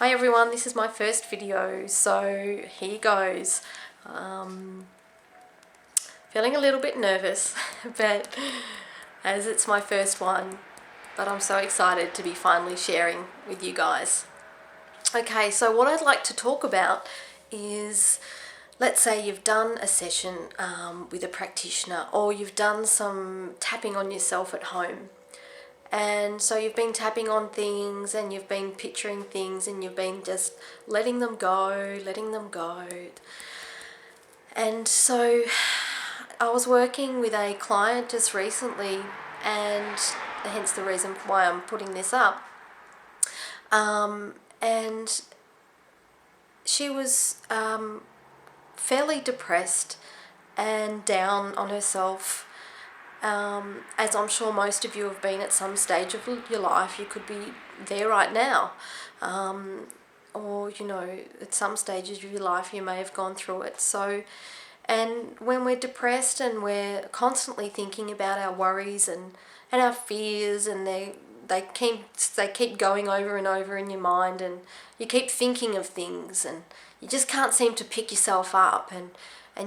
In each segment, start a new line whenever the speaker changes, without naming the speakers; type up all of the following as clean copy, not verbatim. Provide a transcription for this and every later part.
Hi everyone, this is my first video, so here goes. Feeling a little bit nervous, but as it's my first one, but I'm so excited to be finally sharing with you guys. Okay, so what I'd like to talk about is, let's say you've done a session with a practitioner, or you've done some tapping on yourself at home. And so you've been tapping on things and you've been picturing things and you've been just letting them go. And so I was working with a client just recently, and hence the reason why I'm putting this up. And she was fairly depressed and down on herself. As I'm sure most of you have been at some stage of your life. You could be there right now, or at some stages of your life you may have gone through it. So, and when we're depressed and we're constantly thinking about our worries and our fears, and they keep going over and over in your mind, and you keep thinking of things and you just can't seem to pick yourself up, and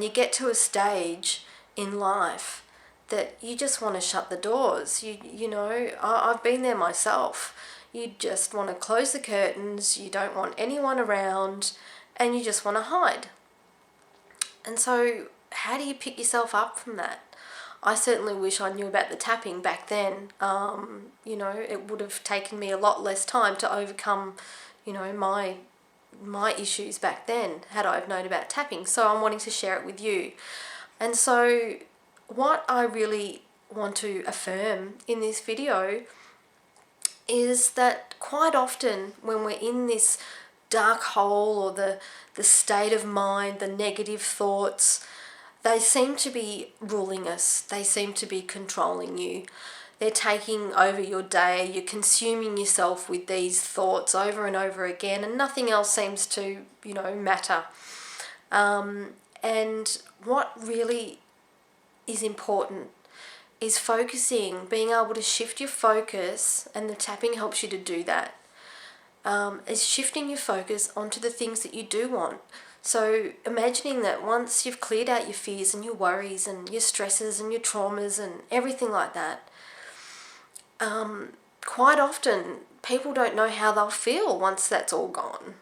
you get to a stage in life that you just want to shut the doors. I've been there myself. You just want to close the curtains, you don't want anyone around, and you just want to hide. And so how do you pick yourself up from that? I certainly wish I knew about the tapping back then. It would have taken me a lot less time to overcome, my issues back then had I have known about tapping. So I'm wanting to share it with you. And so what I really want to affirm in this video is that quite often when we're in this dark hole, or the state of mind, the negative thoughts, they seem to be ruling us. They seem to be controlling you. They're taking over your day. You're consuming yourself with these thoughts over and over again, and nothing else seems to, matter. And what really is important is focusing, being able to shift your focus, and the tapping helps you to do that, is shifting your focus onto the things that you do want. So imagining that once you've cleared out your fears and your worries and your stresses and your traumas and everything like that, quite often people don't know how they'll feel once that's all gone,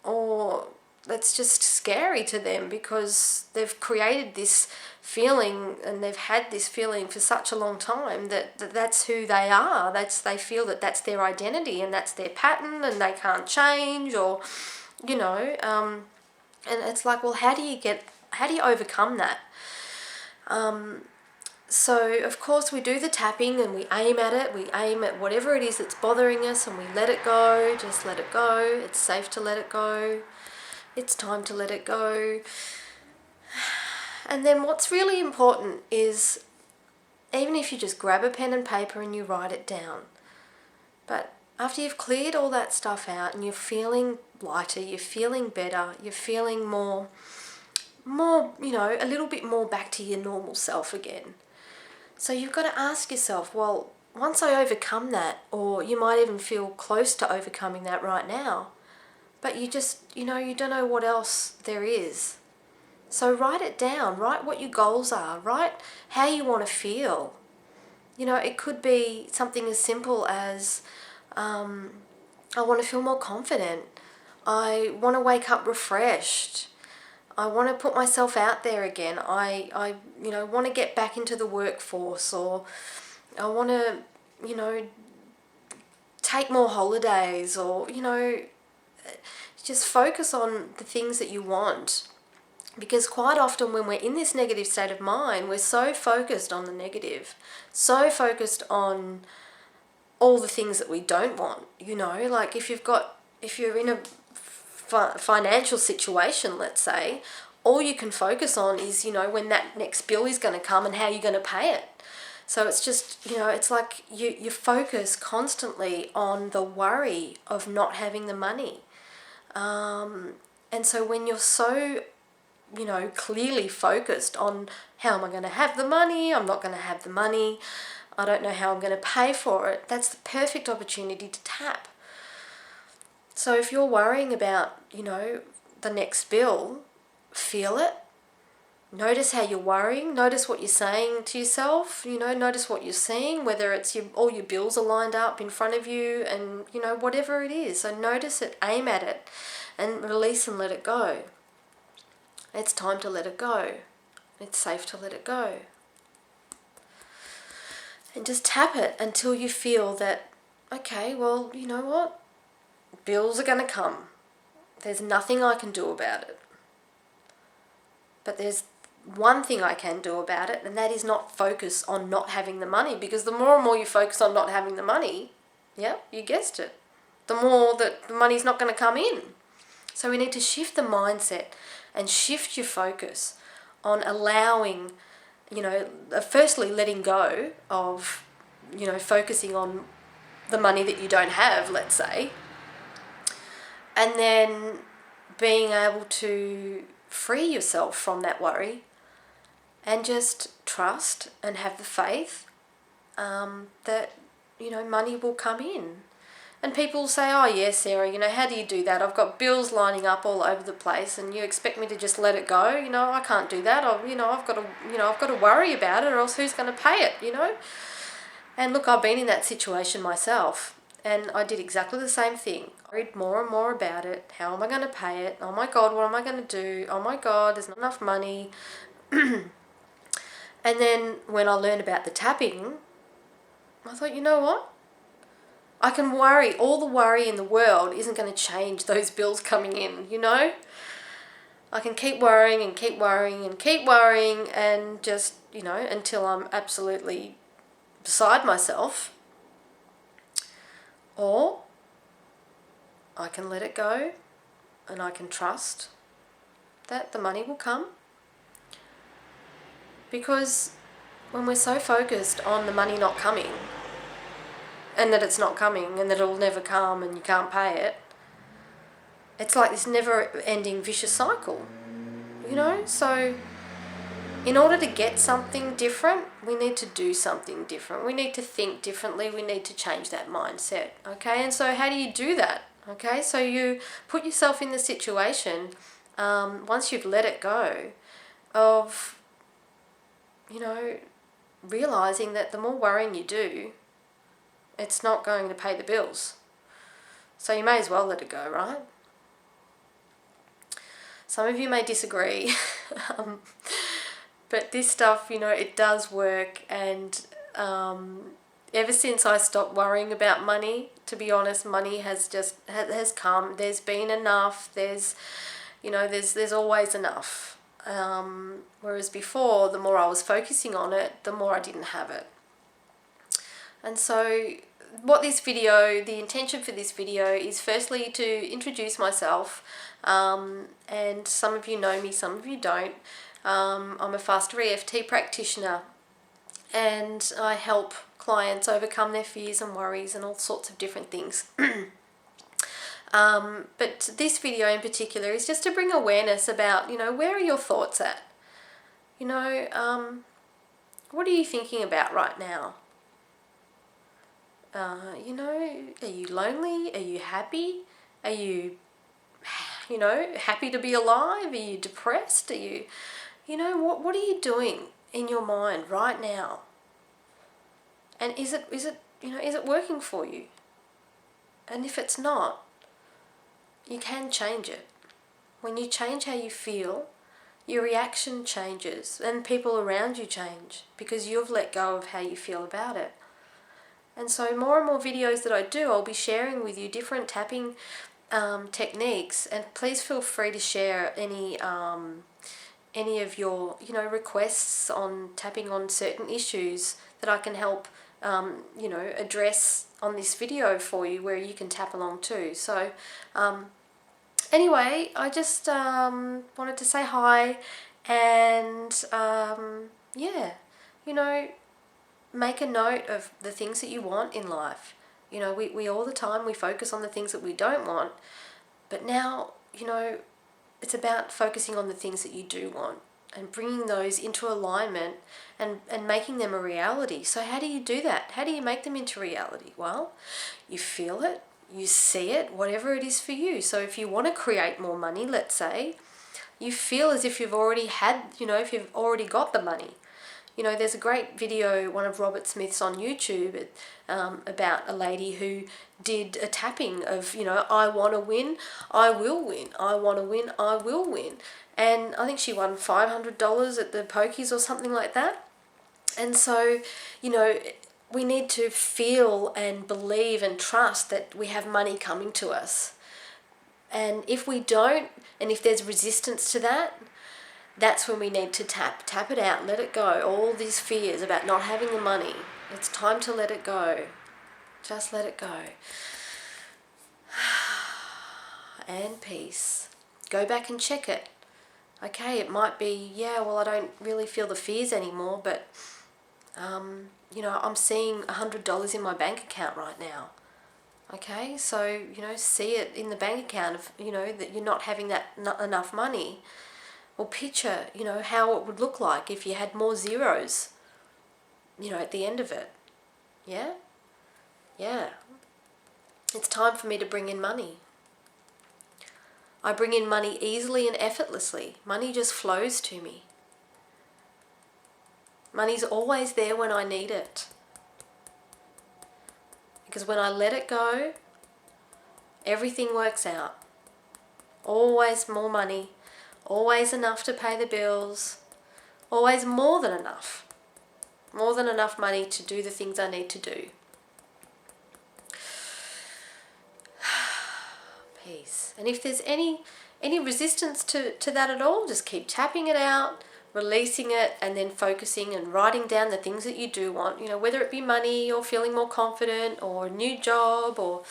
or that's just scary to them because they've created this feeling and they've had this feeling for such a long time that's who they are. They feel that that's their identity and that's their pattern and they can't change, or and it's like, well, how do you overcome that? So of course we do the tapping and we aim at it. We aim at whatever it is that's bothering us and we let it go. Just let it go. It's safe to let it go. It's time to let it go. And then what's really important is, even if you just grab a pen and paper and you write it down, but after you've cleared all that stuff out and you're feeling lighter, you're feeling better, you're feeling more, a little bit more back to your normal self again. So you've got to ask yourself, well, once I overcome that, or you might even feel close to overcoming that right now, but you just, you don't know what else there is. So write it down. Write what your goals are. Write how you want to feel. It could be something as simple as, I want to feel more confident. I want to wake up refreshed. I want to put myself out there again. I want to get back into the workforce, or I want to, take more holidays, or, just focus on the things that you want. Because quite often when we're in this negative state of mind, we're so focused on the negative, so focused on all the things that we don't want. Like if you're in a financial situation, let's say, all you can focus on is, when that next bill is going to come and how you're going to pay it. So it's just, it's like you focus constantly on the worry of not having the money. And so when you're so, clearly focused on how am I going to have the money, I'm not going to have the money, I don't know how I'm going to pay for it, that's the perfect opportunity to tap. So if you're worrying about, the next bill, feel it. Notice how you're worrying. Notice what you're saying to yourself. Notice what you're seeing, whether it's all your bills are lined up in front of you and, whatever it is. So notice it, aim at it, and release and let it go. It's time to let it go. It's safe to let it go. And just tap it until you feel that, okay, well, you know what? Bills are going to come. There's nothing I can do about it. But there's one thing I can do about it, and that is not focus on not having the money, because the more and more you focus on not having the money, yeah, you guessed it, the more that the money's not going to come in. So we need to shift the mindset and shift your focus on allowing, firstly letting go of, focusing on the money that you don't have, let's say, and then being able to free yourself from that worry and just trust and have the faith that, money will come in. And people say, oh yeah, Sarah, how do you do that? I've got bills lining up all over the place and you expect me to just let it go? I can't do that. I've got to worry about it, or else who's going to pay it, And look, I've been in that situation myself, and I did exactly the same thing. I worried more and more about it. How am I going to pay it? Oh my God, what am I going to do? Oh my God, there's not enough money. And then when I learned about the tapping, I thought, you know what? I can worry. All the worry in the world isn't going to change those bills coming in, I can keep worrying and keep worrying and keep worrying and just, until I'm absolutely beside myself. Or I can let it go and I can trust that the money will come. Because when we're so focused on the money not coming, and that it's not coming, and that it'll never come and you can't pay it, it's like this never-ending vicious cycle, So in order to get something different, we need to do something different. We need to think differently. We need to change that mindset, okay? And so how do you do that, okay? So you put yourself in the situation, once you've let it go, of, realizing that the more worrying you do, it's not going to pay the bills. So you may as well let it go, right? Some of you may disagree, but this stuff, it does work. And ever since I stopped worrying about money, to be honest, money has come. There's been enough. There's always enough. Whereas before, the more I was focusing on it, the more I didn't have it. And so the intention for this video is firstly to introduce myself, and some of you know me, some of you don't. I'm a faster EFT practitioner, and I help clients overcome their fears and worries and all sorts of different things. But this video in particular is just to bring awareness about, where are your thoughts at? What are you thinking about right now? Are you lonely? Are you happy? Are you, happy to be alive? Are you depressed? Are you, what are you doing in your mind right now? And is it working for you? And if it's not, you can change it. When you change how you feel, your reaction changes and people around you change because you've let go of how you feel about it. And so more and more videos that I do, I'll be sharing with you different tapping techniques, and please feel free to share any of your requests on tapping on certain issues that I can help address on this video for you, where you can tap along too. So anyway, I just wanted to say hi, and make a note of the things that you want in life. We all the time, we focus on the things that we don't want, but now, it's about focusing on the things that you do want and bringing those into alignment and making them a reality. So how do you do that? How do you make them into reality? Well, you feel it, you see it, whatever it is for you. So if you want to create more money, let's say, you feel as if you've already had, if you've already got the money. There's a great video, one of Robert Smith's on YouTube, about a lady who did a tapping of, I want to win, I will win. I want to win, I will win. And I think she won $500 at the pokies or something like that. And so, we need to feel and believe and trust that we have money coming to us. And if we don't, and if there's resistance to that, that's when we need to tap it out, let it go. All these fears about not having the money, it's time to let it go. Just let it go. And peace. Go back and check it. Okay, it might be, I don't really feel the fears anymore, but, I'm seeing $100 in my bank account right now. Okay, so, see it in the bank account of, that you're not having not enough money. Or picture, how it would look like if you had more zeros, at the end of it. Yeah? Yeah. It's time for me to bring in money. I bring in money easily and effortlessly. Money just flows to me. Money's always there when I need it. Because when I let it go, everything works out. Always more money. Always enough to pay the bills. Always more than enough. More than enough money to do the things I need to do. Peace. And if there's any resistance to that at all, just keep tapping it out, releasing it, and then focusing and writing down the things that you do want, whether it be money or feeling more confident or a new job or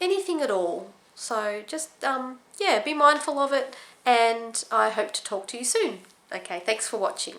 anything at all. So just, be mindful of it, and I hope to talk to you soon. Okay, thanks for watching.